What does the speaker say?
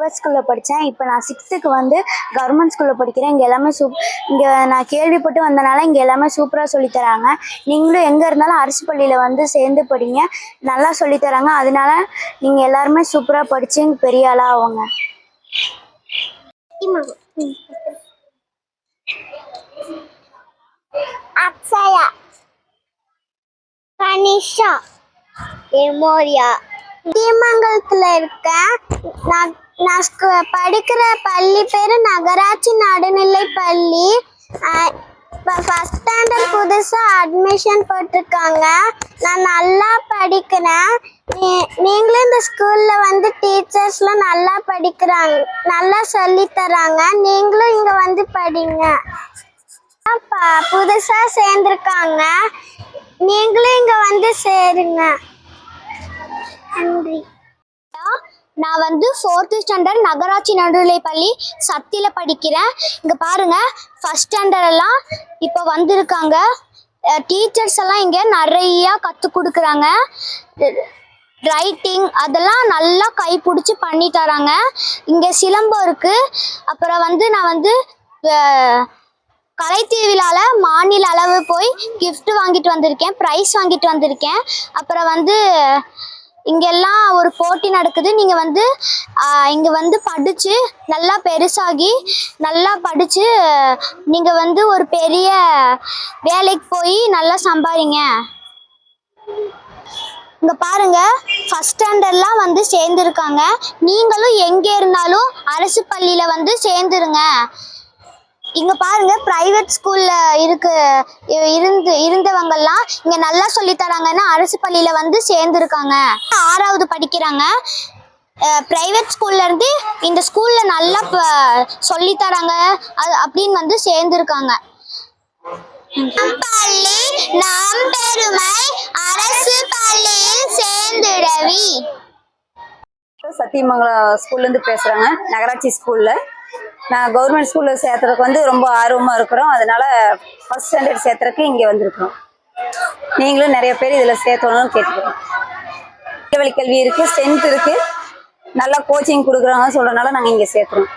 Private ஸ்கூலில் படித்தேன். இப்போ நான் 6th வந்து கவர்மெண்ட் ஸ்கூலில் படிக்கிறேன். இங்கே எல்லாமே இங்கே நான் கேள்விப்பட்டு வந்தனால இங்கே எல்லாமே சூப்பராக சொல்லித்தராங்க. நீங்களும் எங்கே இருந்தாலும் அரசு பள்ளியில் வந்து சேர்ந்து படிங்க, நல்லா சொல்லித்தராங்க. அதனால நீங்கள் எல்லாருமே சூப்பராக படித்து பெரிய ஆளாக ஆவாங்க. அக்ஷயா, கனிஷா, எமோரியா. தீமங்கலத்தில் இருக்கேன். நான் படிக்கிற பள்ளி பேர் நகராட்சி நடுநிலை பள்ளி. ஃபஸ்ட் ஸ்டாண்டர்ட் புதுசாக அட்மிஷன் போட்டிருக்காங்க. நான் நல்லா படிக்கிறேன். நீங்களும் இந்த ஸ்கூலில் வந்து டீச்சர்ஸ்லாம் நல்லா படிக்கிறாங்க, நல்லா சொல்லித்தராங்க. நீங்களும் இங்கே வந்து படிங்க. புதுசாக சேர்ந்துருக்காங்க, நீங்களும் இங்கே வந்து சேருங்க. நன்றி. நான் வந்து 4th ஸ்டாண்டர்ட் நகராட்சி நடுநிலைப்பள்ளி சத்தியில் படிக்கிறேன். இங்கே பாருங்கள், ஃபஸ்ட் ஸ்டாண்டர்டெல்லாம் இப்போ வந்திருக்காங்க. டீச்சர்ஸ் எல்லாம் இங்கே நிறையா கற்றுக் கொடுக்குறாங்க. ரைட்டிங் அதெல்லாம் நல்லா கை பிடிச்சி பண்ணி தராங்க. இங்கே சிலம்பம் இருக்குது. அப்புறம் வந்து நான் வந்து கலை திருவிழாவில் மாநில அளவு போய் கிஃப்ட் வாங்கிட்டு வந்திருக்கேன், ப்ரைஸ் வாங்கிட்டு வந்திருக்கேன். அப்புறம் வந்து இங்கெல்லாம் ஒரு போட்டி நடக்குது. நீங்கள் வந்து இங்கே வந்து படித்து நல்லா பெருசாகி நல்லா படித்து நீங்கள் வந்து ஒரு பெரிய வேலைக்கு போய் நல்லா சம்பாதிங்க. இங்கே பாருங்கள், ஃபஸ்ட் ஸ்டாண்டர்ட்லாம் வந்து சேர்ந்துருக்காங்க. நீங்களும் எங்கே இருந்தாலும் அரசு பள்ளியில் வந்து சேர்ந்துருங்க. இங்கே பாருங்கள், ப்ரைவேட் ஸ்கூலில் இருந்தவங்கெல்லாம் இங்கே நல்லா சொல்லித்தராங்கன்னா அரசு பள்ளியில் வந்து சேர்ந்துருக்காங்க. 6வது படிக்கிறாங்க. ப்ரைவேட் ஸ்கூல்லேருந்து இந்த ஸ்கூலில் நல்லா சொல்லித்தராங்க அப்படின்னு வந்து சேர்ந்துருக்காங்க. பள்ளி நாம் பெருமை, அரசு பள்ளியில் சேர்ந்துடவி. சத்தியமங்கலம் ஸ்கூல்லேருந்து பேசுகிறாங்க, நகராட்சி ஸ்கூலில். நான் கவர்மெண்ட் ஸ்கூலில் சேர்த்துறதுக்கு வந்து ரொம்ப ஆர்வமாக இருக்கிறோம். அதனால் ஃபஸ்ட் ஸ்டாண்டர்ட் சேர்த்துறதுக்கு இங்கே வந்திருக்கிறோம். நீங்களும் நிறைய பேர் இதில் சேர்த்தணும்னு கேட்டுக்கிறோம். இடைவெளி கல்வி இருக்குது, ஸ்ட்ரென்த் இருக்குது, நல்லா கோச்சிங் கொடுக்குறாங்க சொல்கிறனால நாங்கள் இங்கே சேர்த்துறோம்.